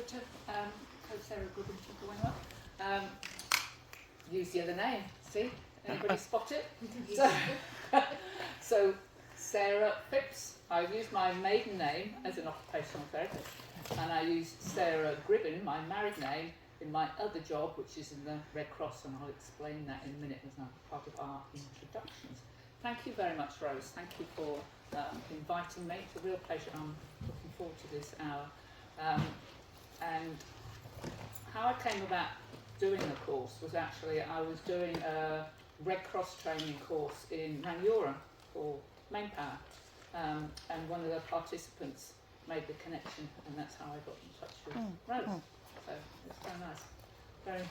over to Sarah Phipps. Use the other name, see? Anybody spot it? So, Sarah Phipps. I use my maiden name as an occupational therapist, and I use Sarah Gribbin, my married name, in my other job, which is in the Red Cross, and I'll explain that in a minute as part of our introductions. Thank you very much, Rose. Thank you for inviting me. It's a real pleasure. I'm looking forward to this hour. And how I came about doing the course was actually I was doing a Red Cross training course in Wairua for main power, and one of the participants made the connection, and that's how I got in touch with Rose. So it's very nice.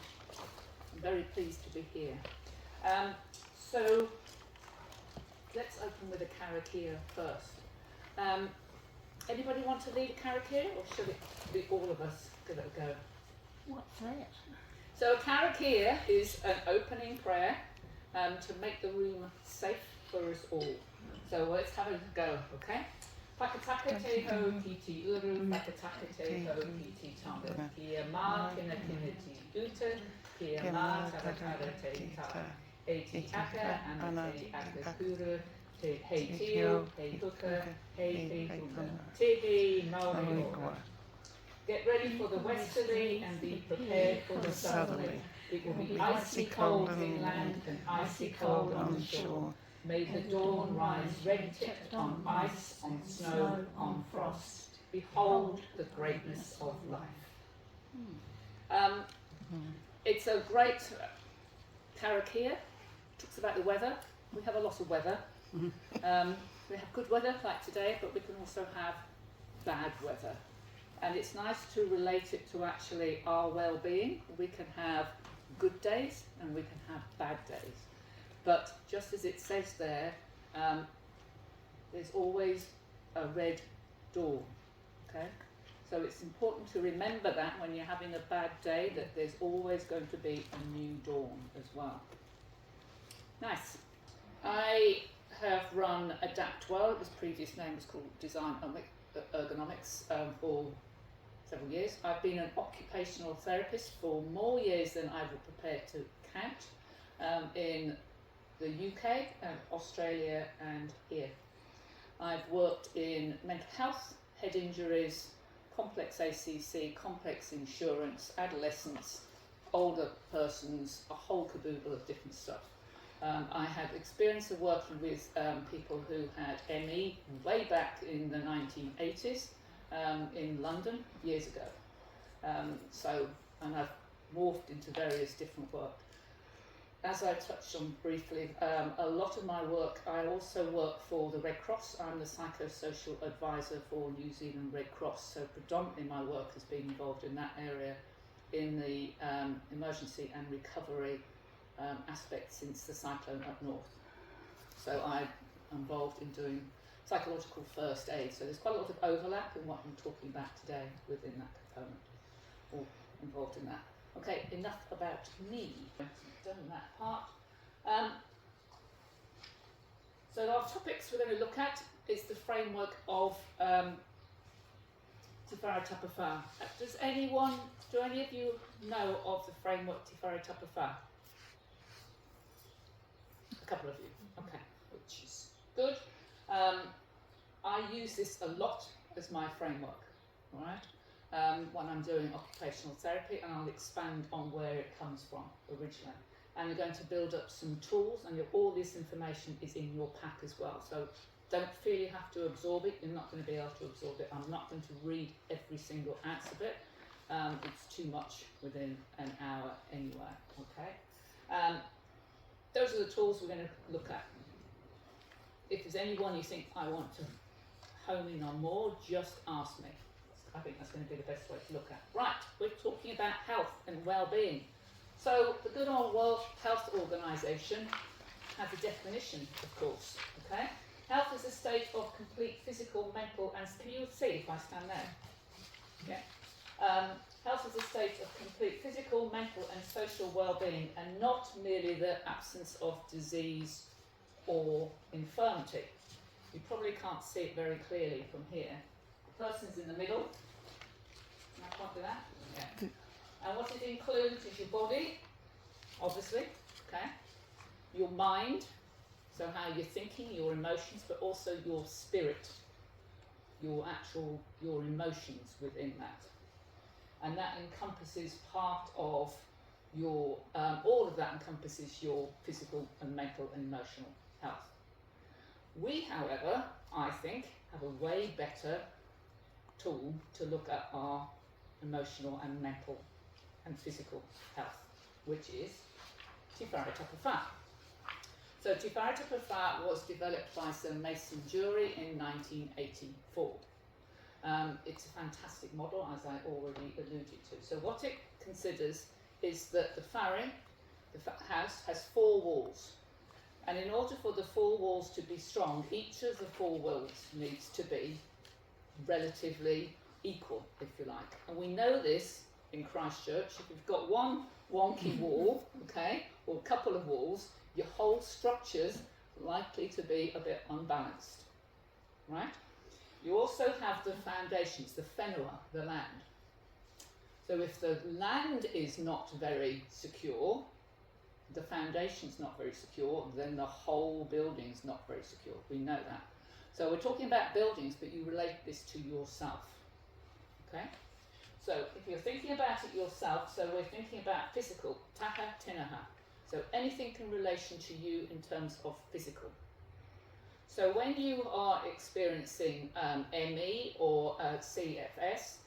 I'm very pleased to be here. So let's open with a Karakia first. Anybody want to lead a Karakia, or should it be all of us give it a go? What's that? So a Karakia is an opening prayer to make the room safe for us all. So let's have a go, okay? Whakataka te ho ki te uru, whakataka te ho ki te tonga. Kia mā kina kina te uta, kia mā taratara te taha. Hei te aka, ana te aka kura, hei teo, hei huka, hei huna. Te hei Māori ora. Get ready for the westerly and be prepared for the southerly. It will be icy cold inland and icy cold on the shore. May the dawn rise red-tipped on ice, on snow, on frost. Behold the greatness of life. It's a great Karakia. Talks about the weather. We have a lot of weather. We have good weather like today, but we can also have bad weather. And it's nice to relate it to actually our well-being. We can have good days and we can have bad days. But just as it says there, there's always a red dawn, okay? So it's important to remember that when you're having a bad day, that there's always going to be a new dawn as well. Nice. I have run Adapt Well, its previous name was called Design Ergonomics, for several years. I've been an occupational therapist for more years than I would prepare to count, in the UK, Australia and here. I've worked in mental health, head injuries, complex ACC, complex insurance, adolescents, older persons, a whole caboodle of different stuff. I have experience of working with people who had ME way back in the 1980s in London years ago. And I've morphed into various different work. As I touched on briefly, a lot of my work, I also work for the Red Cross. I'm the psychosocial advisor for New Zealand Red Cross, so predominantly my work has been involved in that area in the emergency and recovery aspect since the cyclone up north. So I'm involved in doing psychological first aid, so there's quite a lot of overlap in what I'm talking about today within that component, or involved in that. Okay, enough about me. Done that part. So our topics we're going to look at is the framework of Te Whare Tapa Whā. Do any of you know of the framework Te Whare Tapa Whā? A couple of you, okay, which is good. I use this a lot as my framework, all right? When I'm doing occupational therapy, and I'll expand on where it comes from originally. And we're going to build up some tools, and all this information is in your pack as well. So don't feel you have to absorb it. You're not going to be able to absorb it. I'm not going to read every single ounce of it. It's too much within an hour anyway, okay? Those are the tools we're going to look at. If there's any one you think I want to hone in on more, just ask me. I think that's going to be the best way to look at. Right, we're talking about health and well-being. So the good old World Health Organization has a definition, of course, okay? Health is a state of complete physical, mental, and can you see if I stand there? Yeah. Health is a state of complete physical, mental, and social well-being, and not merely the absence of disease or infirmity. You probably can't see it very clearly from here. The person's in the middle. Can I point to that? Yeah. And what it includes is your body, obviously, okay? Your mind, so how you're thinking, your emotions, but also your spirit, your emotions within that. And that encompasses part of your, all of that encompasses your physical and mental and emotional health. We, however, I think, have a way better tool to look at our emotional and mental and physical health, which is Te Whare Tapa Whā. So Te Whare Tapa Whā was developed by Sir Mason Jury in 1984. It's a fantastic model, as I already alluded to. So what it considers is that the whare, the house, has 4 walls. And in order for the 4 walls to be strong, each of the 4 walls needs to be relatively equal, if you like. And we know this in Christchurch. If you've got one wonky wall, okay, or a couple of walls, your whole structure's likely to be a bit unbalanced, right? You also have the foundations, the whenua, the land. So if the land is not very secure, the foundation's not very secure, then the whole building's not very secure. We know that. So we're talking about buildings, but you relate this to yourself, okay? So if you're thinking about it yourself, so we're thinking about physical, Taha, Tinana. So anything in relation to you in terms of physical. So when you are experiencing ME or CFS,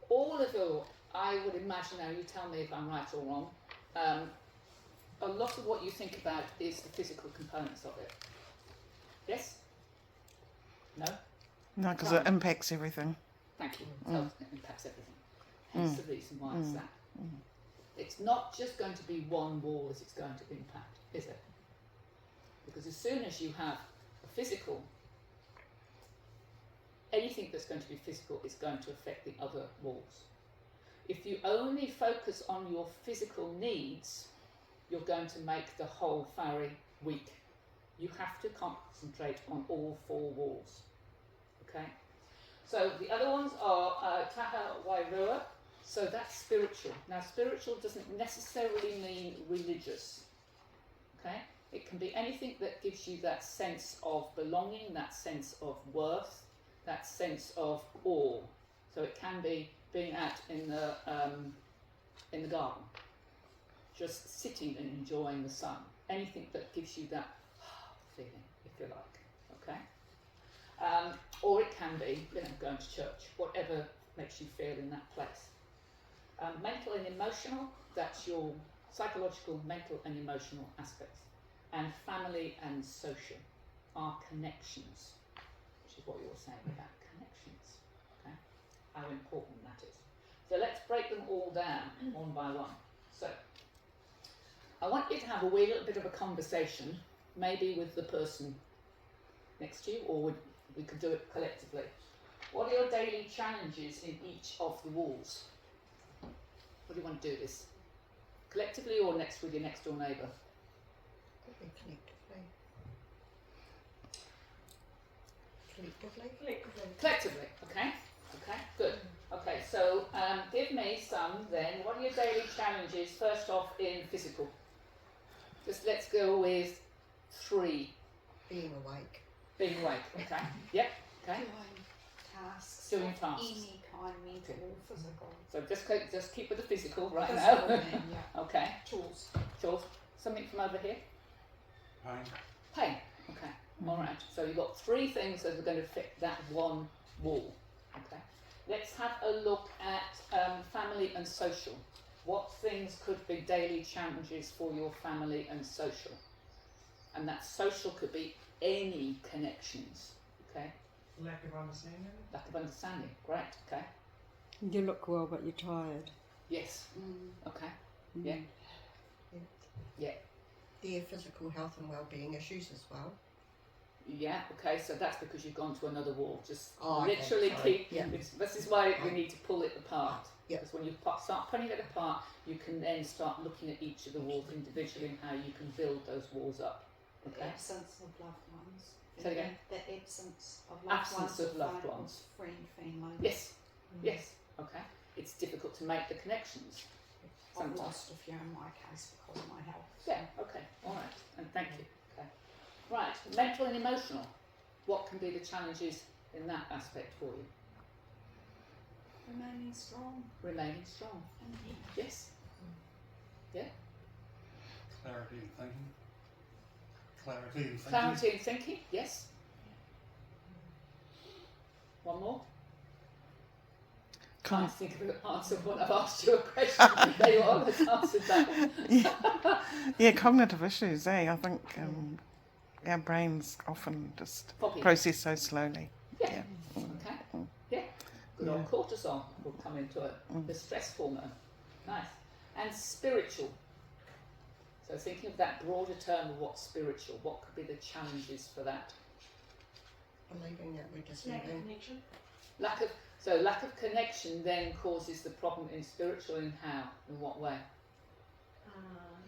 all of your, I would imagine, now you tell me if I'm right or wrong, a lot of what you think about is the physical components of it. Yes? No? No, because it impacts everything. Thank you. So it impacts everything. Hence the reason why it's that. It's not just going to be one wall that it's going to impact, is it? Because as soon as you have a physical, anything that's going to be physical is going to affect the other walls. If you only focus on your physical needs, you're going to make the whole whare weak. You have to concentrate on all 4 walls, okay? So the other ones are Taha, Wairua, so that's spiritual. Now spiritual doesn't necessarily mean religious, okay? It can be anything that gives you that sense of belonging, that sense of worth, that sense of awe. So it can be being out in the garden, just sitting and enjoying the sun. Anything that gives you that feeling, if you like, okay? Or it can be, going to church, whatever makes you feel in that place. Mental and emotional, that's your psychological, mental and emotional aspects. And family and social are connections, which is what you were saying about connections, okay? How important that is. So let's break them all down one by one. So I want you to have a wee little bit of a conversation, maybe with the person next to you, or we could do it collectively. What are your daily challenges in each of the walls? What do you want to do this? Collectively or next with your next door neighbour? Collectively, okay. Okay, good. Okay, so give me some then. What are your daily challenges, first off, in physical? Just let's go with 3. Being awake. Being awake, okay. Yep, okay. Doing tasks. Doing tasks. Any kind, mental or physical. So just keep with the physical right Physical, now. yeah. Okay. Chores. Chores. Something from over here? Pain. Pain. Okay. All right. So you've got 3 things that are going to fit that one wall. Okay. Let's have a look at family and social. What things could be daily challenges for your family and social? And that social could be any connections. Okay. Lack of understanding. Lack of understanding. Great. Okay. You look well, but you're tired. Yes. Okay. Yeah. Yeah. Their physical health and well-being issues as well. Yeah, okay, so that's because you've gone to another wall. Just okay, literally sorry. keep, this is why we need to pull it apart. Yeah. Because when you start pulling it apart, you can then start looking at each of the walls individually and how you can build those walls up. The Okay. absence of loved ones. Say again? The absence of loved Absence ones. of loved ones. Friend, family. Yes, yes, okay. it's difficult to make the connections. I've Sometimes. lost a few in my case because of my health. Yeah, okay, all right, and thank you. Okay. Right, mental and emotional. What can be the challenges in that aspect for you? Remaining strong. Remaining strong. Yes? Yeah? Clarity in thinking. Clarity in thinking. Clarity in thinking, yes? One more? Con- Can't think of an answer when I've asked you a question. They always answered that one. yeah, cognitive issues, I think our brains often just Foggy. process so slowly. Yeah. Yeah. Okay. Yeah. Good Yeah. old cortisol will come into it. The stress hormone. Nice. And spiritual. So thinking of that broader term of what's spiritual, what could be the challenges for that? Believing that we're deserving. connection. Lack of connection then causes the problem in spiritual. In how? In what way?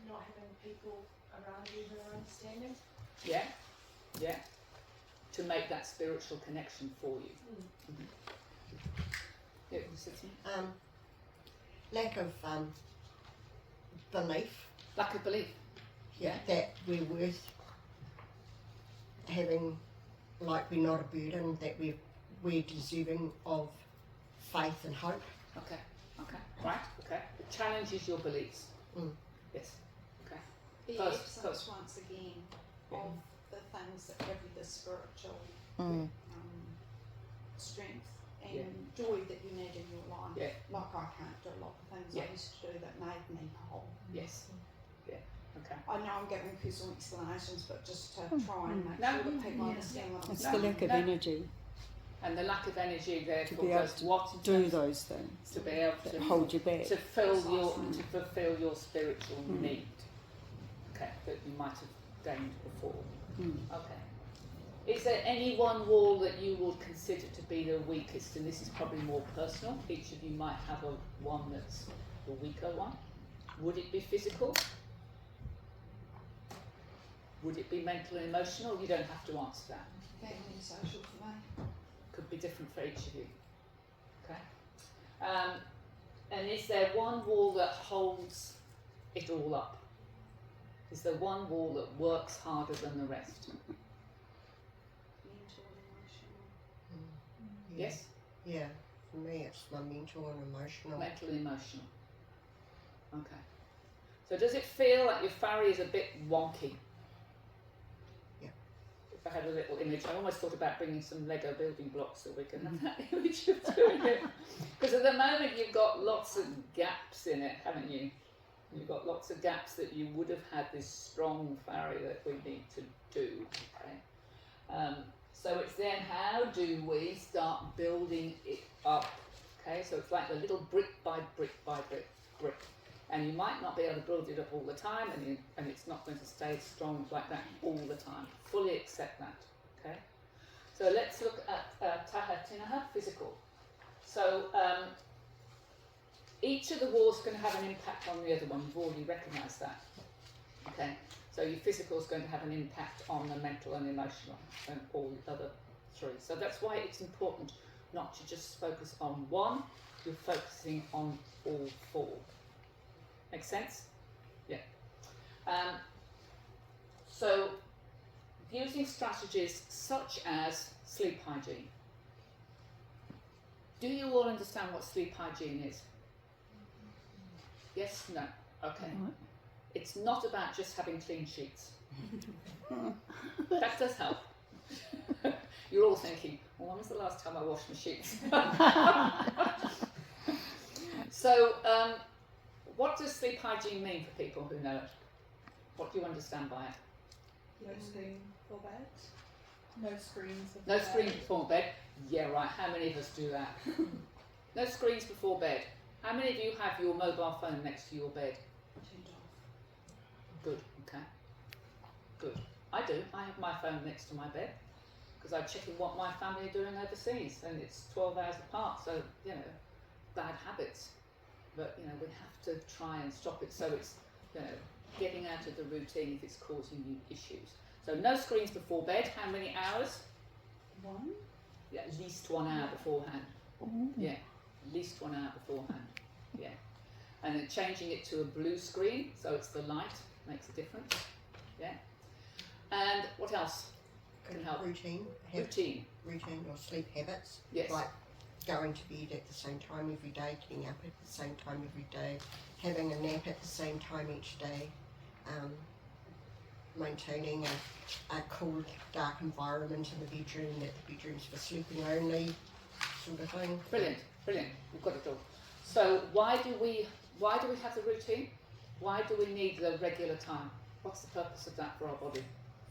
Not having people around you who are understanding. Yeah. Yeah. To make that spiritual connection for you. Yeah, Cynthia? Lack of belief. Lack of belief. Yeah, that we're worth having, like we're not a burden, that we're deserving of faith and hope. Okay. Okay. Right. Okay. It challenges your beliefs. Mm. Yes. Okay. The First- absence, once again, of the things that give you the spiritual strength and joy that you need in your life. Yeah. Like I can't do a lot of things Yeah. I used to do that made me whole. Yes. Yeah. Okay. I know I'm giving personal explanations, but just to try and make No. sure that people understand what I'm It's No, the saying. lack of no. energy And the lack of energy to therefore be able does to what in do terms- those things to be able that to hold you back. to fulfill your spiritual need. Okay, that you might have gained before. Okay. Is there any one wall that you would consider to be the weakest? And this is probably more personal. Each of you might have one that's the weaker one. Would it be physical? Would it be mental and emotional? You don't have to answer that. Family and social for me. Could be different for each of you. Okay. And is there one wall that holds it all up? Is there one wall that works harder than the rest? Mental and emotional. Yes? Yeah, for me it's my mental and emotional. Mental and emotional. Okay. So does it feel like your whare is a bit wonky? Yeah. If I had a little image, I almost thought about bringing some Lego building blocks so we can have that image of doing it. Because at the moment you've got lots of gaps in it, haven't you? You've got lots of gaps that you would have had this strong whare that we need to do. Okay. So it's then how do we start building it up? Okay, so it's like a little brick by brick by brick. And you might not be able to build it up all the time, and it's not going to stay strong like that all the time. Fully accept that. Okay. So let's look at Taha, Tinana, physical. So each of the walls is going to have an impact on the other one. You've already recognised that. Okay. So your physical is going to have an impact on the mental and emotional and all the other three. So that's why it's important not to just focus on one, you're focusing on all four. Make sense? Yeah. So using strategies such as sleep hygiene. Do you all understand what sleep hygiene is? Yes? No? Okay. It's not about just having clean sheets. That does help. You're all thinking, well, when was the last time I washed my sheets? So, what does sleep hygiene mean for people who know it? What do you understand by it? No screen for bed. No screens. No screens before bed? Yeah, right. How many of us do that? No screens before bed. How many of you have your mobile phone next to your bed? Turned off. Good, okay. Good. I do. I have my phone next to my bed because I'm checking what my family are doing overseas, and it's 12 hours apart, so, you know, bad habits. But, you know, we have to try and stop it so it's, you know, getting out of the routine if it's causing you issues. So no screens before bed. How many hours? One. Yeah, at least 1 hour beforehand. Yeah. at least 1 hour beforehand. Yeah. And then changing it to a blue screen, so it's the light, makes a difference. Yeah. And what else can help? Routine. Routine. Routine or sleep habits. Yes. Like going to bed at the same time every day, getting up at the same time every day, having a nap at the same time each day, maintaining a cool, dark environment in the bedroom, that the bedroom's for sleeping only, sort of thing. Brilliant, brilliant. We've got it all. So why do we have the routine? Why do we need the regular time? What's the purpose of that for our body?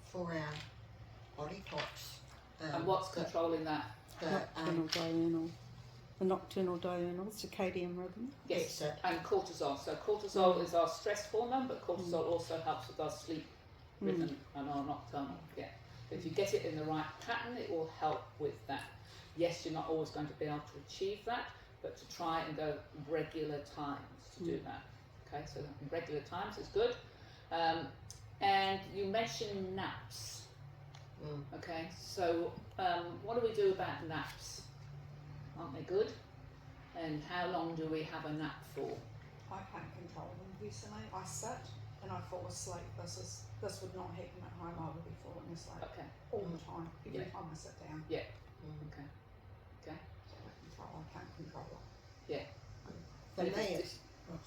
For our body clocks. And what's controlling that? The nocturnal diurnal circadian rhythm. Yes, That's it. and cortisol. So cortisol is our stress hormone, but cortisol also helps with our sleep rhythm and our nocturnal. Yeah. If you get it in the right pattern, it will help with that. Yes, you're not always going to be able to achieve that, but to try and go regular times to do that. Okay, so regular times is good. And you mentioned naps. Okay, so what do we do about naps? Aren't they good? And how long do we have a nap for? I can't control them personally. I sit and I fall asleep. This would not happen at home. I would be falling asleep Okay, all the time. Every Yeah. time I sit down. okay, okay. I can't control it. Yeah. For But if me, it's-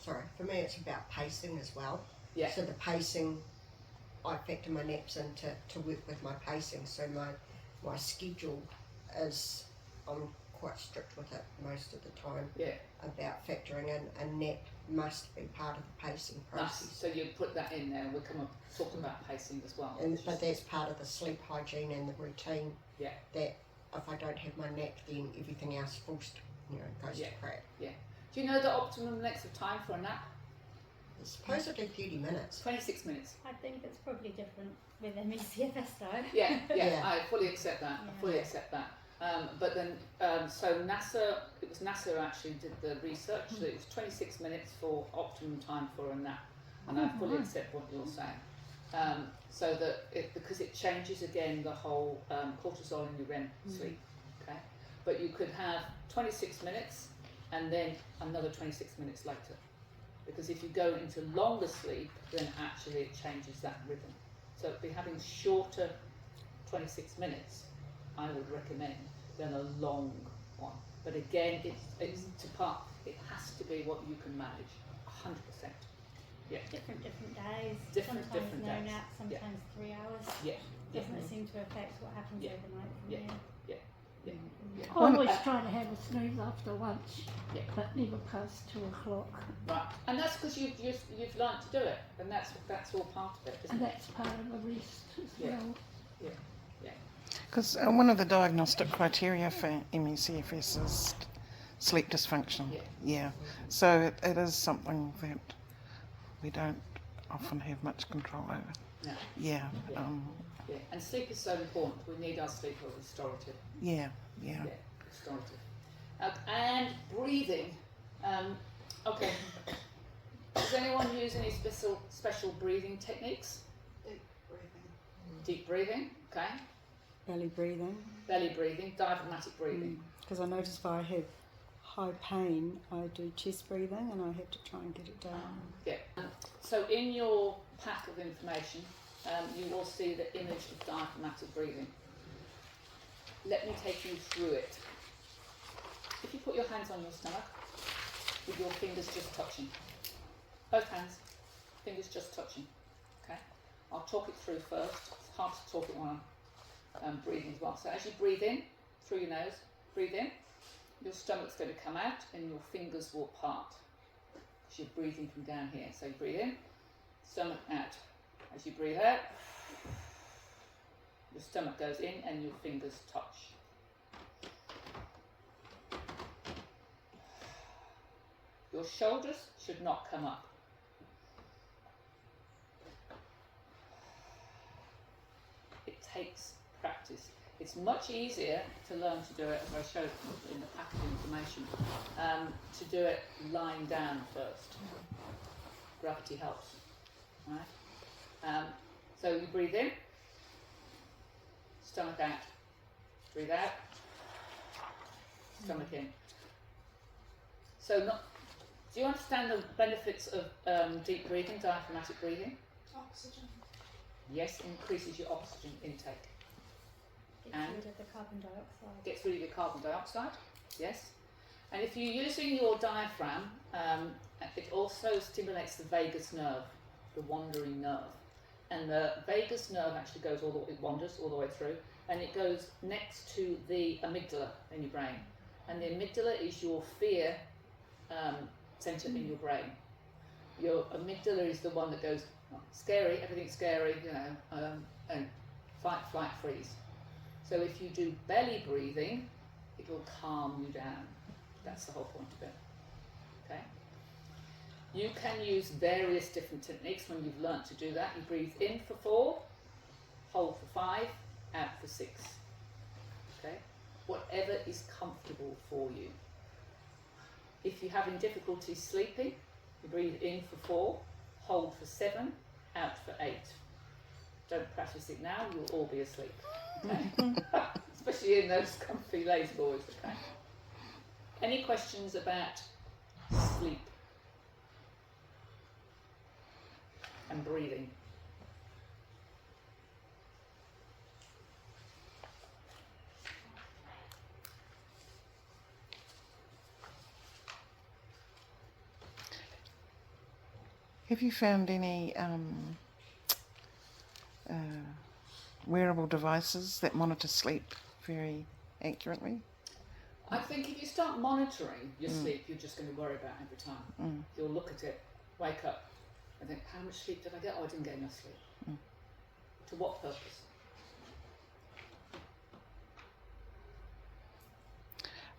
for me it's about pacing as well. Yeah. So the pacing, I factor my naps in to work with my pacing. So my schedule is, I'm quite strict with it most of the time. Yeah. About factoring in a nap must be part of the pacing Nice. process. So you put that in there. We'll come up talk about pacing as well. And which but is- that's part of the sleep hygiene and the routine. Yeah. That if I don't have my nap, then everything else goes Yeah. to crap. Do you know the optimum length of time for a nap? It's supposedly 30 minutes. 26 minutes. I think it's probably different with MECFS though. Yeah, Yeah. I fully accept that. I fully accept that. But then, so it was NASA actually did the research. So it was 26 minutes for optimum time for a nap, and I fully accept what you're saying. So that because it changes again the whole cortisol in your REM sleep. Okay, but you could have 26 minutes and then another 26 minutes later, because if you go into longer sleep, then actually it changes that rhythm. So it'd be having shorter 26 minutes, I would recommend, than a long one. But again, it has to be what you can manage, 100%. Yeah. Different days. Different sometimes no days. nap, sometimes 3 hours. Yeah. Doesn't it seem to affect what happens Yeah. overnight from Yeah. there? I always try to have a snooze after lunch, Yeah. but never past 2 o'clock. Right, and that's because you've learned to do it, and that's all part of it, isn't And it? that's part of the rest as Yeah. well. Because one of the diagnostic criteria for MECFS is sleep dysfunction. Yeah. So it is something that we don't often have much control over. No. Yeah. Yeah. Yeah, and sleep is so important. We need our sleep for restorative. Yeah. Restorative. And breathing. Okay. Does anyone use any special breathing techniques? Deep breathing. Deep breathing, okay. Belly breathing. Belly breathing, diaphragmatic breathing. Because I notice if I have high pain, I do chest breathing and I have to try and get it down. Yeah. So in your pack of information, you will see the image of diaphragmatic breathing. Let me take you through it. If you put your hands on your stomach, with your fingers just touching. Both hands, fingers just touching. Okay? I'll talk it through first. It's hard to talk it while I'm breathing as well. So as you breathe in, through your nose, breathe in, your stomach's going to come out and your fingers will part. Because you're breathing from down here. So you breathe in, stomach out. As you breathe out, your stomach goes in and your fingers touch. Your shoulders should not come up. It takes practice. It's much easier to learn to do it, as I showed in the pack of information, to do it lying down first. Gravity helps. Right? So you breathe in, stomach out, breathe out, stomach in. So do you understand the benefits of deep breathing, diaphragmatic breathing? Oxygen. Yes, increases your oxygen intake. Gets And? rid of the carbon dioxide. Gets rid of your carbon dioxide, yes. And if you're using your diaphragm, it also stimulates the vagus nerve, the wandering nerve. And the vagus nerve actually wanders all the way through, and it goes next to the amygdala in your brain. And the amygdala is your fear centre in your brain. Your amygdala is the one that goes, oh, scary, everything's scary, and fight, flight, freeze. So if you do belly breathing, it will calm you down. That's the whole point of it. Okay? You can use various different techniques when you've learnt to do that. You breathe in for 4, hold for 5, out for 6. Okay? Whatever is comfortable for you. If you're having difficulty sleeping, you breathe in for 4, hold for 7, out for 8. Don't practice it now, you'll all be asleep. Okay? Especially in those comfy lazy boys. Okay? Any questions about sleep and breathing? Have you found any wearable devices that monitor sleep very accurately? I think if you start monitoring your sleep, you're just going to worry about it every time. You'll look at it, wake up, and think, how much sleep did I get? Oh, I didn't get enough sleep. To what purpose?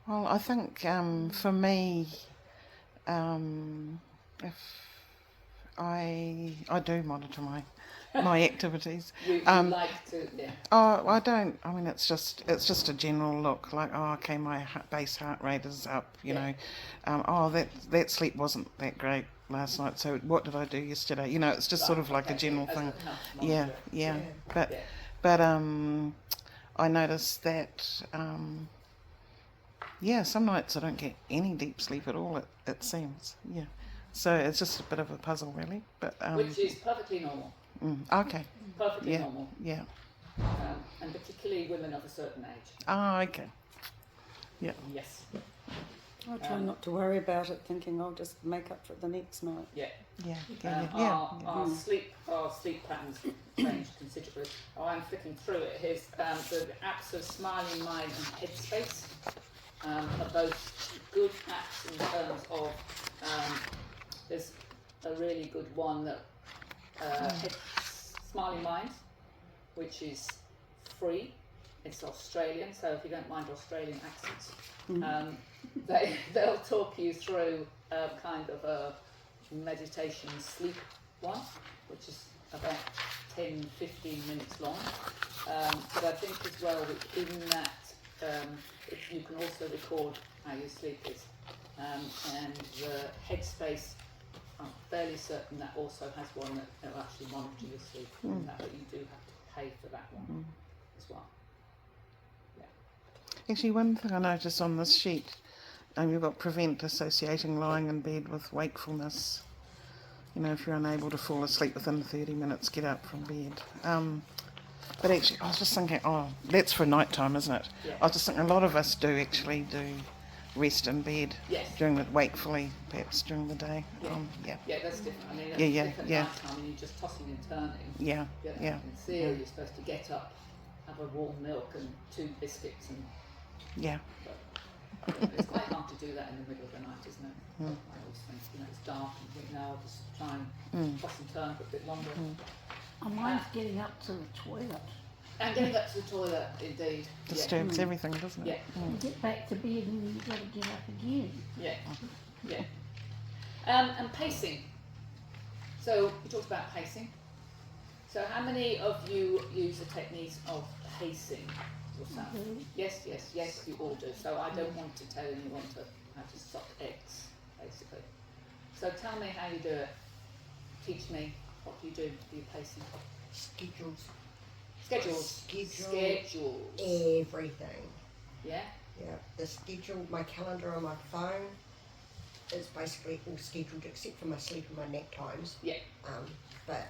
Well, I think for me, if I do monitor my activities. You like to, yeah. Oh, I don't. I mean, it's just a general look. Like, oh, okay, my base heart rate is up. You know, oh, that sleep wasn't that great last night. So what did I do yesterday? You know, it's just sort of like a general thing. Yeah. But I noticed that. Some nights I don't get any deep sleep at all. It seems. Yeah. So it's just a bit of a puzzle, really. But which is perfectly normal. Okay. Perfectly normal. Yeah. And particularly women of a certain age. Oh, okay. Yeah. Yes. I try not to worry about it, thinking I'll just make up for it the next night. Our sleep patterns change considerably. Oh, I'm flicking through it. Here's the apps of Smiling Mind and Headspace are both good apps in terms of. There's a really good one that Smiling Mind, which is free. It's Australian, so if you don't mind Australian accents, they'll talk you through kind of a meditation sleep one, which is about 10-15 minutes long. But I think as well in that you can also record how your sleep is. And the Headspace, I'm fairly certain that also has one that will actually monitor your sleep, but you do have to pay for that one as well. Actually, one thing I noticed on this sheet, you've got prevent associating lying in bed with wakefulness. You know, if you're unable to fall asleep within 30 minutes, get up from bed. But actually, I was just thinking, that's for night time, isn't it? Yeah. I was just thinking a lot of us do rest in bed during the wakefully, perhaps during the day. Yeah, that's different. I mean, that's different night time, and you're just tossing and turning. In theory, you're supposed to get up, have a warm milk and 2 biscuits, and but it's quite hard to do that in the middle of the night, isn't it? I always think, it's dark and think, no, I'll just try and toss and turn for a bit longer. Mine's getting up to the toilet. And getting up to the toilet, indeed. Disturbs everything, doesn't it? You get back to bed and then you've got to get up again. And pacing. So we talked about pacing. So how many of you use the techniques of pacing yourself? Yes, you all do. So I don't want to tell anyone how to suck eggs, basically. So tell me how you do it. Teach me what you do for your pacing. Schedules. Everything. Yeah? Yeah. The schedule, my calendar on my phone, is basically all scheduled except for my sleep and my nap times. Yeah. But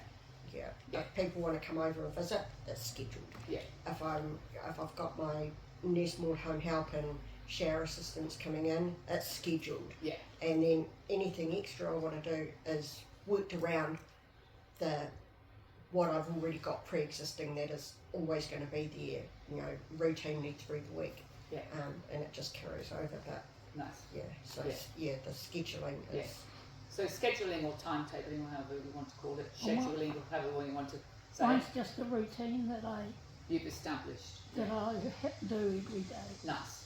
yeah, Yeah. if people want to come over and visit, it's scheduled. Yeah. If I've got my nurse more home help and shower assistants coming in, it's scheduled. Yeah. And then anything extra I want to do is worked around what I've already got pre-existing that is always going to be there, you know, routinely through the week. Yeah. And it just carries over. But Nice. yeah, so the scheduling is. Yeah. So scheduling or timetabling, or however you want to call it, scheduling or however you want to say it, Mine's just a routine that I you've established. do every day. Nice.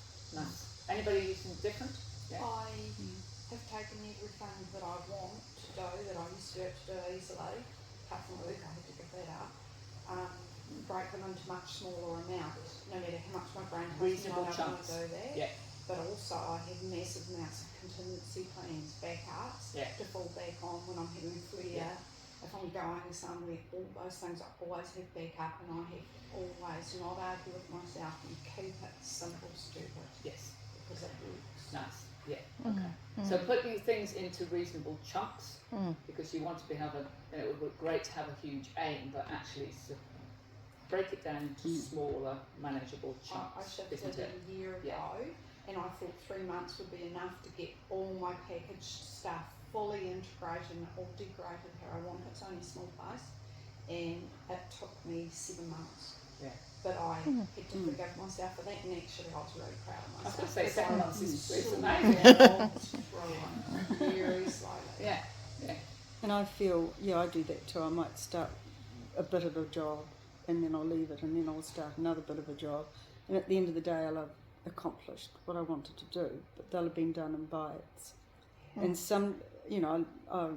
Anybody using different? Yeah. I have taken everything that I want to do, that I used to be able to do easily, apart from work, I had to give that up, break them into much smaller amounts, no matter how much my brain tells me I Reasonable don't want chunks. to do that. Yeah. But also I have massive amounts of contingency plans, backups, Yeah. to fall back on when I'm having a flare. Yeah. If I'm going somewhere, all those things I always have backup, and I have always not argue with myself and keep it simple, stupid, Yes. because it works. Nice. Yeah. Okay. So putting things into reasonable chunks, because you want to have it would be great to have a huge aim, but actually to break it down into smaller, manageable I chunks, shifted isn't it? a year ago, and I thought 3 months would be enough to get all my packaged stuff fully integrated and all decorated how I want. It's only a small place, and it took me 7 months. Yeah. But I had to forgive myself for that, and actually I was really proud of I was myself. going to say 7 months is amazing. Very slowly. Yeah. Yeah. And I feel, I do that too. I might start a bit of a job and then I'll leave it and then I'll start another bit of a job. And at the end of the day, I'll have accomplished what I wanted to do, but they'll have been done in bites. And some, I'll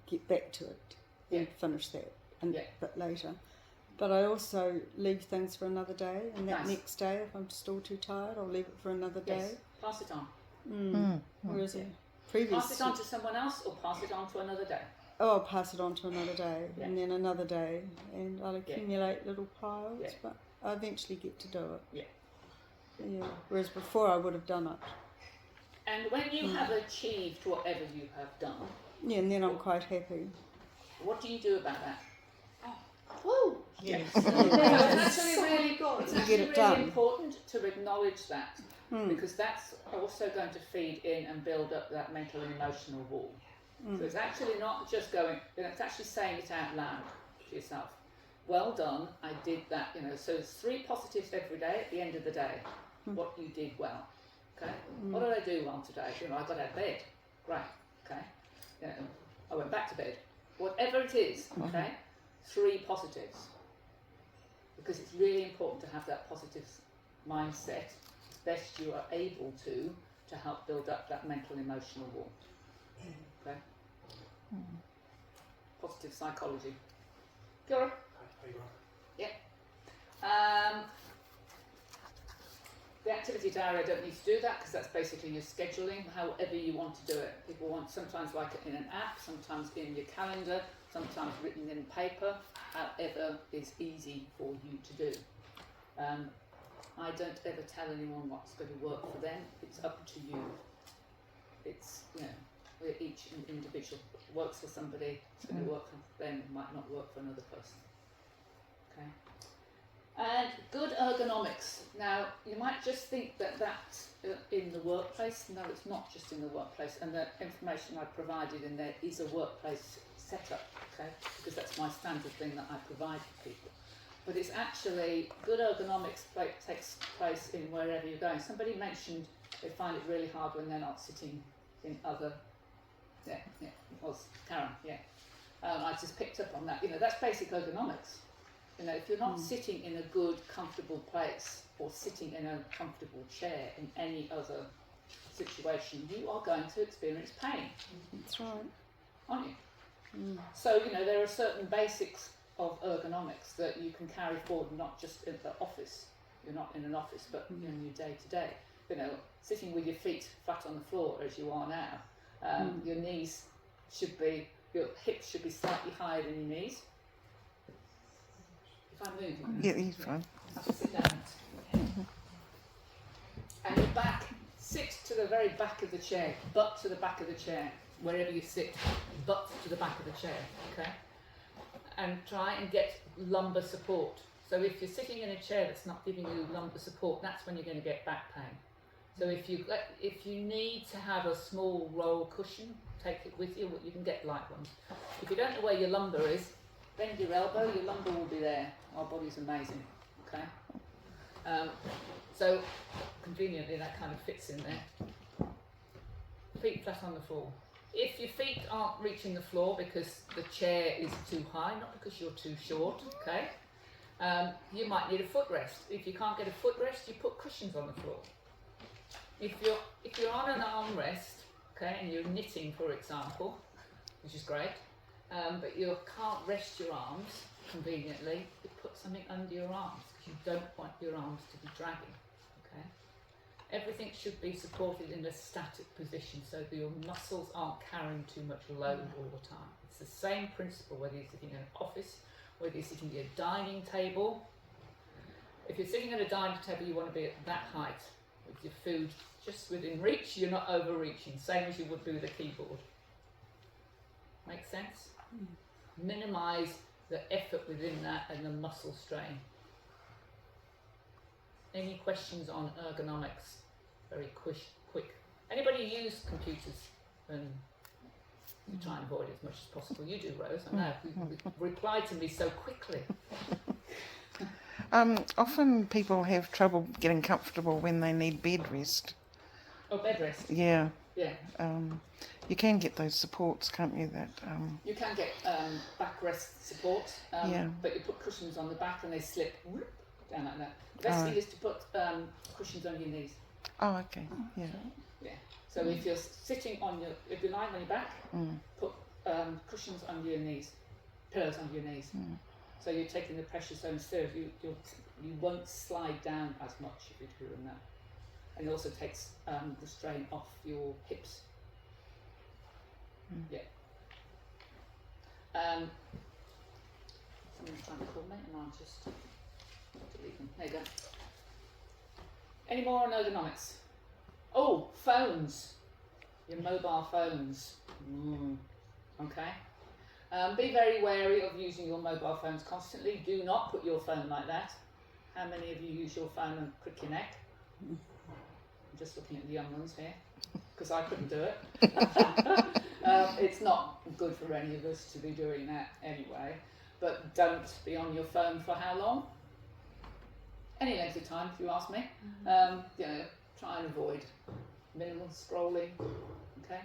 get back to it and finish that a bit later. But I also leave things for another day, and that next day, if I'm still too tired, I'll leave it for another day. Yes. Pass it on. Whereas Pass it on to someone else, or pass it on to another day. I'll pass it on to another day, and then another day, and I'll accumulate little piles, but I eventually get to do it. Yeah. Whereas before I would have done it. And when you have achieved whatever you have done, and then I'm quite happy. what do you do about that? Woo! Yes. It's actually really get it really done. important to acknowledge that, because that's also going to feed in and build up that mental and emotional wall. So it's actually not just going, it's actually saying it out loud to yourself. Well done, I did that, so it's 3 positives every day at the end of the day, what you did well, okay? What did I do well today? I got out of bed, great, okay? I went back to bed, whatever it is, okay? 3 positives, because it's really important to have that positive mindset as best you are able to help build up that mental emotional wall. Okay? Positive psychology. Kira? Yeah. The activity diary, I don't need to do that because that's basically your scheduling, however you want to do it. People want sometimes like it in an app, sometimes in your calendar, sometimes written in paper, however is easy for you to do. I don't ever tell anyone what's going to work for them. It's up to you. It's, we're each individual. What works for somebody, it's going to work for them, it might not work for another person. Okay. And good ergonomics. Now, you might just think that that's in the workplace. No, it's not just in the workplace. And the information I provided in there is a workplace setup, okay? Because that's my standard thing that I provide for people. But it's actually, good ergonomics takes place in wherever you're going. Somebody mentioned they find it really hard when they're not sitting in other, it was Karen, I just picked up on that. That's basic ergonomics. If you're not sitting in a good, comfortable place or sitting in a comfortable chair in any other situation, you are going to experience pain. That's right. Aren't you? So, there are certain basics of ergonomics that you can carry forward, not just in the office. You're not in an office, but in your day to day. Sitting with your feet flat on the floor as you are now. Your knees your hips should be slightly higher than your knees. If I move, Yeah, he's fine. have to sit down. And your back sit to the very back of the chair, butt to the back of the chair, wherever you sit, butt to the back of the chair, okay? And try and get lumbar support. So if you're sitting in a chair that's not giving you lumbar support, that's when you're going to get back pain. So if you need to have a small roll cushion, take it with you. You can get light ones. If you don't know where your lumbar is, bend your elbow. Your lumbar will be there. Our body's amazing. Okay. So conveniently, that kind of fits in there. Feet flat on the floor. If your feet aren't reaching the floor because the chair is too high, not because you're too short, okay, you might need a footrest. If you can't get a footrest, you put cushions on the floor. If you're on an armrest, okay, and you're knitting, for example, which is great, but you can't rest your arms conveniently, you put something under your arms because you don't want your arms to be dragging. Okay, everything should be supported in a static position so that your muscles aren't carrying too much load all the time. It's the same principle whether you're sitting in an office, whether you're sitting at a dining table. If you're sitting at a dining table, you want to be at that height with your food just within reach. You're not overreaching, same as you would do with a keyboard. Make sense? Minimise the effort within that and the muscle strain. Any questions on ergonomics? Very quick. Anybody use computers? And you try and avoid it as much as possible. You do, Rose. I know. You replied to me so quickly. Often people have trouble getting comfortable when they need bed rest. Oh, bed rest. Yeah. Yeah. You can get those supports, can't you? That You can get backrest support, yeah. but you put cushions on the back and they slip down like that. The best thing is to put cushions on your knees. Oh, okay. Yeah. Yeah. So if you're sitting if you're lying on your back, put cushions under your knees, pillows under your knees. So you're taking the pressure. So instead of you won't slide down as much if you're doing that, and it also takes the strain off your hips. Yeah. Someone's trying to call me, and I'll just delete them. There you go. Any more on ergonomics? Oh, phones. Your mobile phones. Okay. Be very wary of using your mobile phones constantly. Do not put your phone like that. How many of you use your phone and crick your neck? I'm just looking at the young ones here, because I couldn't do it. It's not good for any of us to be doing that anyway. But don't be on your phone for how long? Any length of time, if you ask me. Try and avoid minimal scrolling. Okay.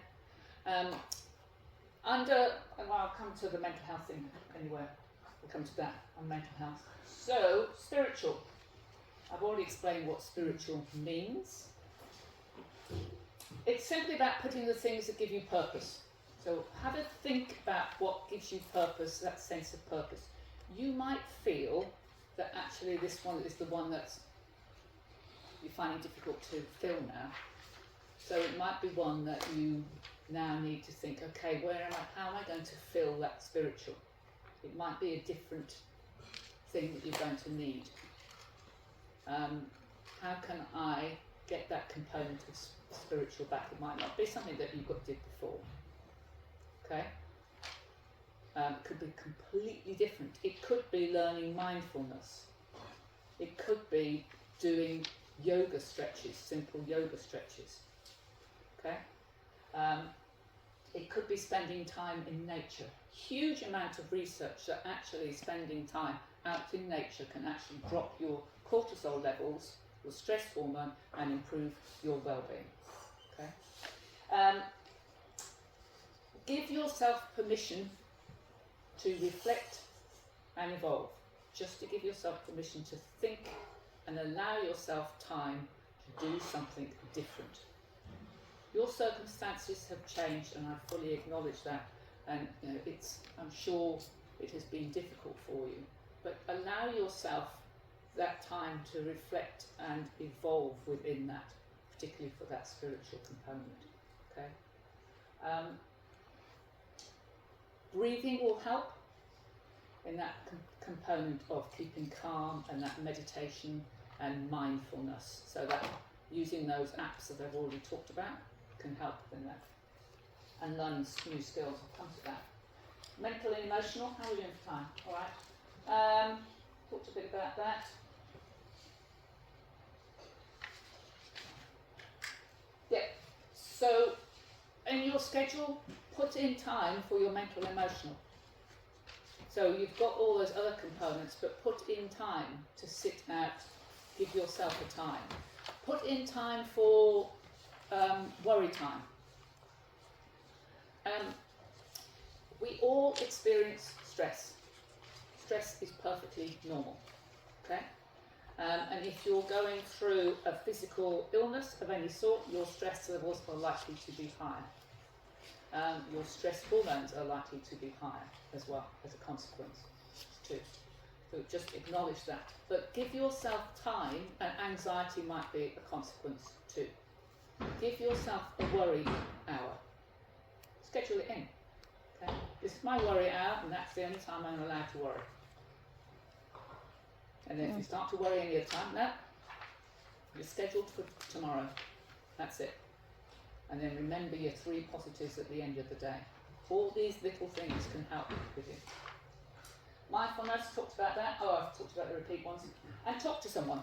I'll come to the mental health thing anyway. We'll come to that on mental health. So, spiritual. I've already explained what spiritual means. It's simply about putting the things that give you purpose. So have a think about what gives you purpose, that sense of purpose. You might feel that actually this one is the one that's you're finding difficult to fill now. So it might be one that you now need to think, okay, how am I going to fill that spiritual? It might be a different thing that you're going to need. How can I get that component of spiritual back? It might not be something that you did before. Okay? It could be completely different. It could be learning mindfulness. It could be doing yoga stretches, simple yoga stretches. Okay? It could be spending time in nature. Huge amount of research that actually spending time out in nature can actually drop your cortisol levels, your stress hormone, and improve your well-being. Okay? Give yourself permission to reflect and evolve. Just to give yourself permission to think and allow yourself time to do something different. Your circumstances have changed, and I fully acknowledge that. And I'm sure it has been difficult for you. But allow yourself that time to reflect and evolve within that, particularly for that spiritual component. Okay. Breathing will help in that component of keeping calm and that meditation and mindfulness. So that using those apps that I've already talked about can help in that. And learning new skills, I'll come to that. Mental and emotional, how are we doing for time? All right. Talked a bit about that. Yeah, so in your schedule, put in time for your mental and emotional. So you've got all those other components, but put in time to sit out, give yourself a time. Put in time for worry time. We all experience stress. Stress is perfectly normal, okay? And if you're going through a physical illness of any sort, your stress levels are likely to be higher. Your stress hormones are likely to be higher as well, as a consequence too. So just acknowledge that. But give yourself time, and anxiety might be a consequence too. Give yourself a worry hour. Schedule it in. Okay? This is my worry hour, and that's the only time I'm allowed to worry. And then if you start to worry any other time, no, you're scheduled for tomorrow. That's it. And then remember your 3 positives at the end of the day. All these little things can help with you. Mindfulness, talked about that. Oh, I've talked about the repeat ones. And talk to someone.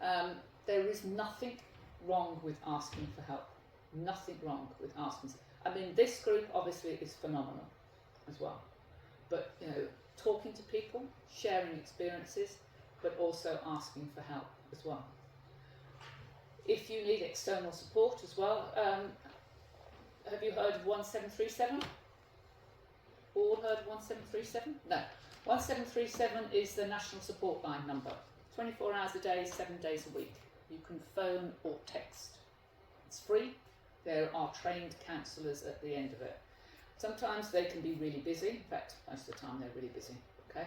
There is nothing wrong with asking for help. Nothing wrong with asking. I mean, this group obviously is phenomenal as well. But, you know, talking to people, sharing experiences, but also asking for help as well. If you need external support as well, have you heard of 1737? All heard of 1737? No. 1737 is the national support line number. 24 hours a day, 7 days a week. You can phone or text. It's free. There are trained counsellors at the end of it. Sometimes they can be really busy. In fact, most of the time they're really busy. Okay.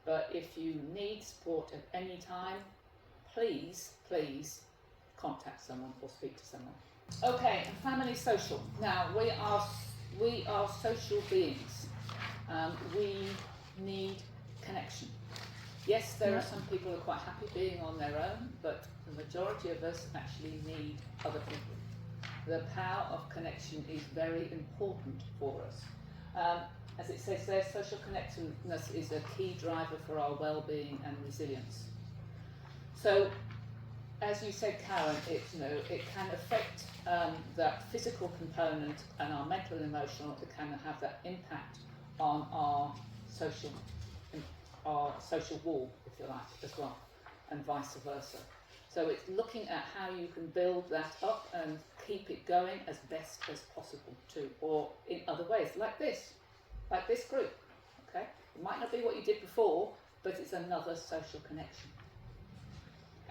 But if you need support at any time, please contact someone or speak to someone. Okay, and family social. Now we are social beings. We need connection. Yes, there are some people who are quite happy being on their own, but the majority of us actually need other people. The power of connection is very important for us. As it says there, social connectedness is a key driver for our well-being and resilience. So, as you said, Karen, it can affect that physical component and our mental and emotional. It can have that impact on our social wall, if you like, as well, and vice versa. So it's looking at how you can build that up and keep it going as best as possible too, or in other ways, like this group. Okay, it might not be what you did before, but it's another social connection.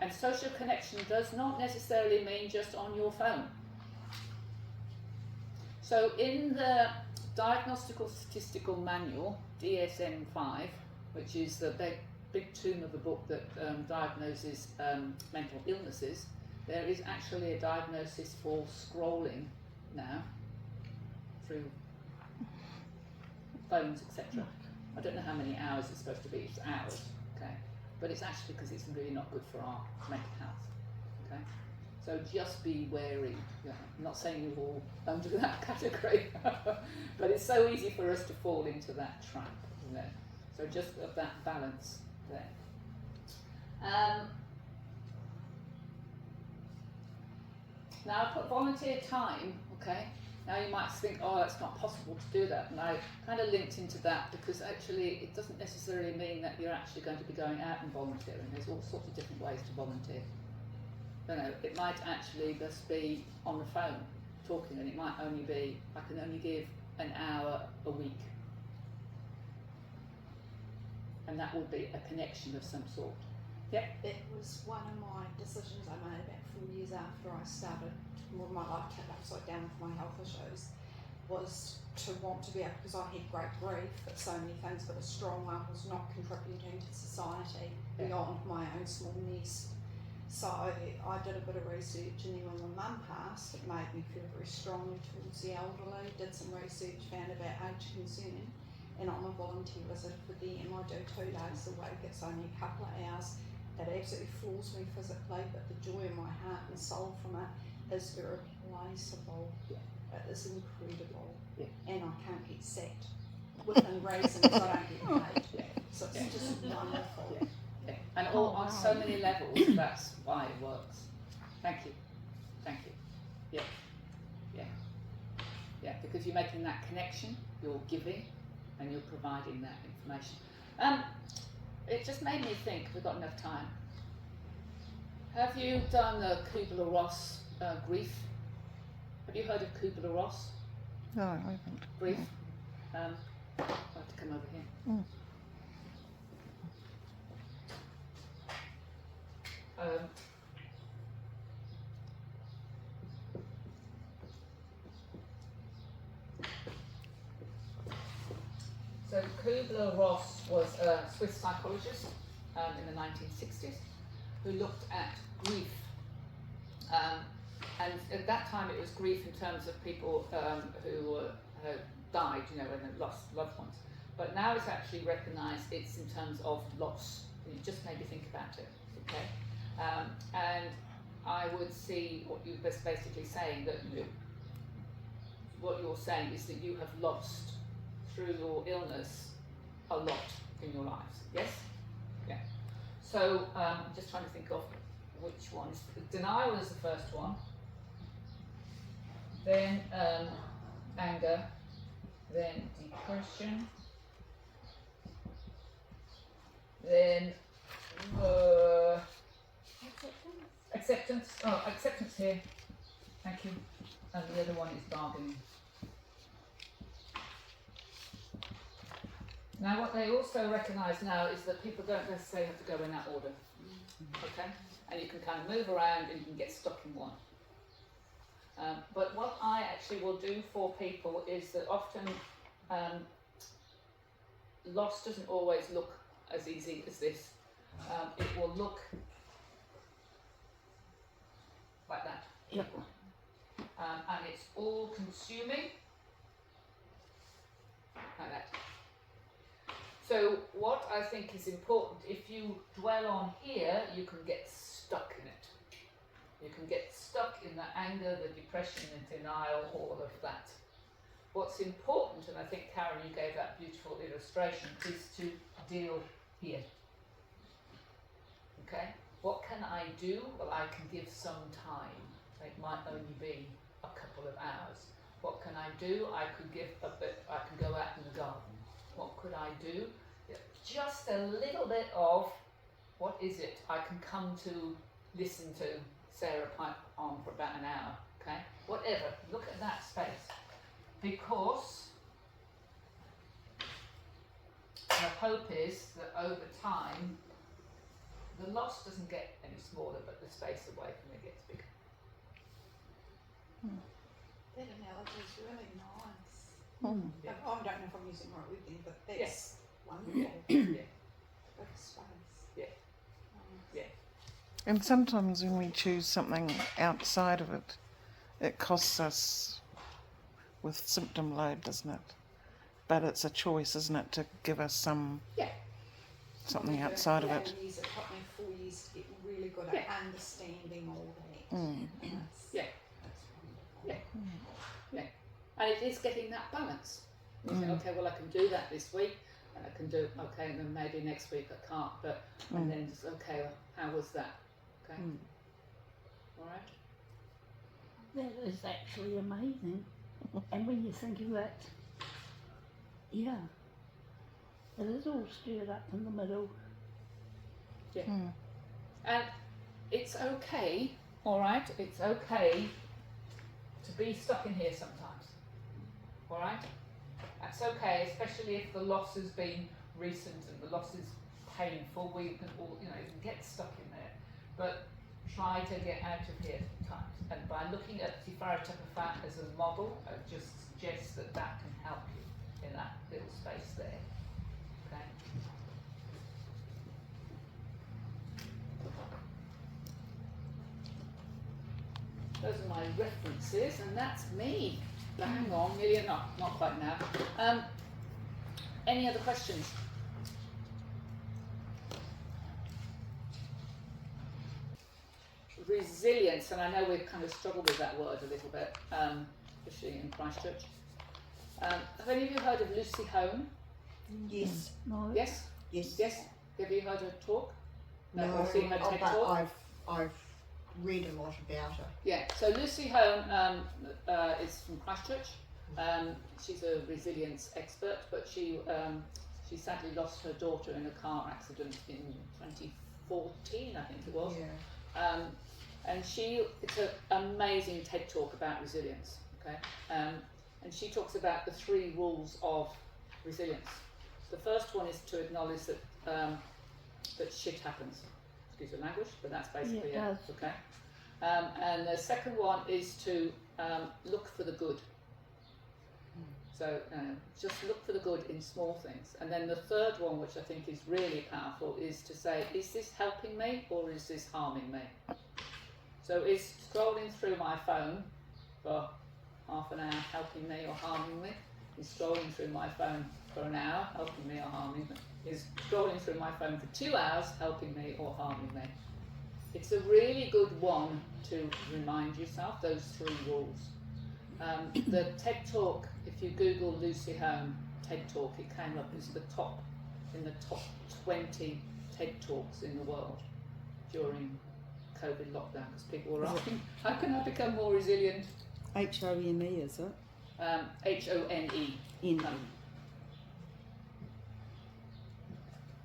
And social connection does not necessarily mean just on your phone. So in the Diagnostical Statistical Manual, DSM-5, which is the big tome of the book that diagnoses mental illnesses, there is actually a diagnosis for scrolling now through phones, etc. I don't know how many hours it's supposed to be. It's hours, okay? But it's actually because it's really not good for our mental health, okay? So just be wary. Yeah, I'm not saying you're all under that category, but it's so easy for us to fall into that trap, isn't it? So just of that balance there. Now I put volunteer time, okay? Now you might think, oh, it's not possible to do that. And I kind of linked into that because actually it doesn't necessarily mean that you're actually going to be going out and volunteering. There's all sorts of different ways to volunteer. You know, it might actually just be on the phone talking, and it might only be, I can only give an hour a week. And that would be a connection of some sort. Yep. It was one of my decisions I made about 4 years after I started, well, my life turned upside down with my health issues, was to want to be able, because I had great grief at so many things, but a strong one was not contributing to society beyond my own small nest. So I did a bit of research, and then when my mum passed, it made me feel very strongly towards the elderly. Did some research, found about age concern, and I'm a volunteer wizard for them. I do 2 days a week, it's only a couple of hours, it absolutely floors me physically, but the joy in my heart and soul from it is irreplaceable. Yeah. It is incredible. Yeah. And I can't get sacked within reason because I don't get paid. Yeah. So it's Yeah. just wonderful. Yeah. Yeah. And all, on so many levels, that's why it works. Thank you. Thank you. Yeah. Yeah. Yeah, because you're making that connection, you're giving, and you're providing that information. It just made me think, we've got enough time. Have you done the Kübler-Ross grief? Have you heard of Kübler-Ross No, I haven't. grief? I'll have to come over here. Mm. So Kübler-Ross was a Swiss psychologist in the 1960s who looked at grief. And at that time it was grief in terms of people who had died, you know, and had lost loved ones. But now it's actually recognised it's in terms of loss. It just made me think about it, okay? And I would see what you're basically saying, that what you're saying is that you have lost through your illness a lot in your lives, yes? Yeah. So I'm just trying to think of which ones. Denial is the first one, then anger, then depression, then acceptance. Oh, acceptance here. Thank you. And the other one is bargaining. Now, what they also recognise now is that people don't necessarily have to go in that order. Okay? And you can kind of move around and you can get stuck in one. But what I actually will do for people is that often loss doesn't always look as easy as this. It will look like that. Yep. And it's all consuming, like that. So what I think is important, if you dwell on here, you can get stuck in it. You can get stuck in the anger, the depression, the denial, all of that. What's important, and I think Karen, you gave that beautiful illustration, is to deal here. Okay? What can I do? Well, I can give some time. It might only be a couple of hours. What can I do? I could give a bit, I can go out in the garden. What could I do? Just a little bit of, what is it? I can come to listen to Sarah pipe on for about an hour, okay? Whatever, look at that space. Because the hope is that over time, the loss doesn't get any smaller, but the space away from it gets bigger. That analogy is really nice. Mm. Yeah. I don't know if I'm using the right word then, but that's wonderful. Yeah. Big space. Yeah. Yeah. And sometimes when we choose something outside of it, it costs us with symptom load, doesn't it? But it's a choice, isn't it, to give us something outside of it. It took me 4 years to get really good at understanding all that. Mm. And that's, Yeah. that's wonderful. Yeah. Yeah. And it is getting that balance. You say, okay, well, I can do that this week, and I can do, okay, and then maybe next week I can't, but, and then just, okay, well, how was that? Okay. All right. That is actually amazing. And when you think of it, yeah, it is all stirred up in the middle. Yeah. And it's okay, all right, it's okay to be stuck in here sometimes. All right? That's okay, especially if the loss has been recent and the loss is painful. We can all, you can get stuck in there. But try to get out of here sometimes. And by looking at Te Whare Tapa Whā as a model, I just suggest that that can help you in that little space there. Okay? Those are my references, and that's me. Bang on, million, not quite now. Any other questions? resilience, and I know we've kind of struggled with that word a little bit, especially in Christchurch. Have any of you heard of Lucy Hone? Yes. No. Yes? Yes. Yes? Have you heard her talk? No, Or seen her TED but talk? I've read a lot about her. Yeah, so Lucy Hone is from Christchurch. She's a resilience expert, but she sadly lost her daughter in a car accident in 2014, I think it was. Yeah. And it's an amazing TED talk about resilience, okay? And she talks about the 3 rules of resilience. The first one is to acknowledge that that shit happens. Excuse the language, but that's basically Yeah, it it, okay? And the second one is to look for the good. So just look for the good in small things. And then the third one, which I think is really powerful, is to say, is this helping me or is this harming me? So is scrolling through my phone for half an hour helping me or harming me? Is scrolling through my phone for an hour helping me or harming me? Is scrolling through my phone for 2 hours helping me or harming me? It's a really good one to remind yourself, those 3 rules. The TED Talk, if you Google Lucy Hone TED Talk, it came up as in the top 20 TED Talks in the world during COVID lockdown, because people were asking, how can I become more resilient? HOME, is it? HONE. N.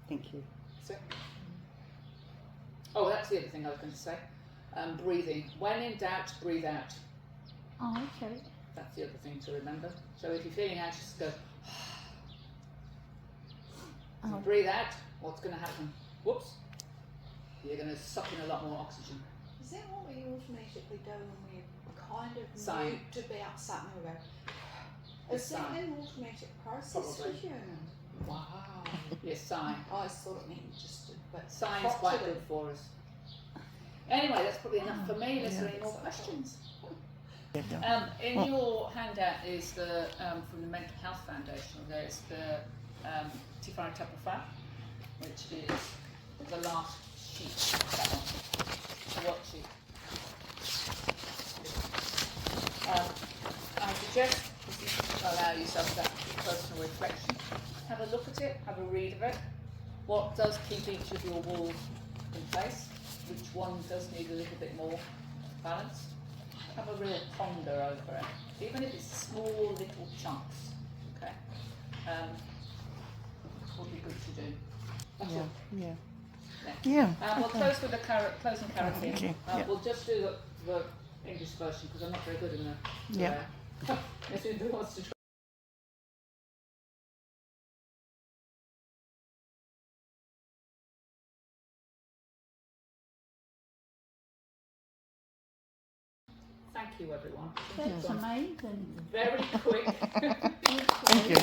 Thank you. So, oh, that's the other thing I was going to say. Breathing. When in doubt, breathe out. Oh, okay. That's the other thing to remember. So if you're feeling anxious, go. Oh. Breathe out. What's going to happen? Whoops. You're going to suck in a lot more oxygen. Is that what we automatically do when we're kind of Sigh. mute about something? We go, Yes, is that sigh. an automatic process Probably. for humans? Wow. Yes, sigh. I always thought it meant just but Sighing's quite good for us. Anyway, that's probably enough for me. Unless there are any more questions. In your handout is the from the Mental Health Foundation. There's the Te Whare Tapa Whā, which is the last sheet. That one, the worksheet. I suggest, if you allow yourself that personal reflection, have a look at it, have a read of it. What does keep each of your walls in place? Which one does need a little bit more balance? Have a real ponder over it, even if it's small little chunks. Okay, would be good to do. That's all. Yeah. We'll close with the closing Thank you. Karakia. Yeah. We'll just do the English version because I'm not very good in the. Yeah. If anybody wants to try. Thank you, everyone. That's amazing. Very quick. Thank you.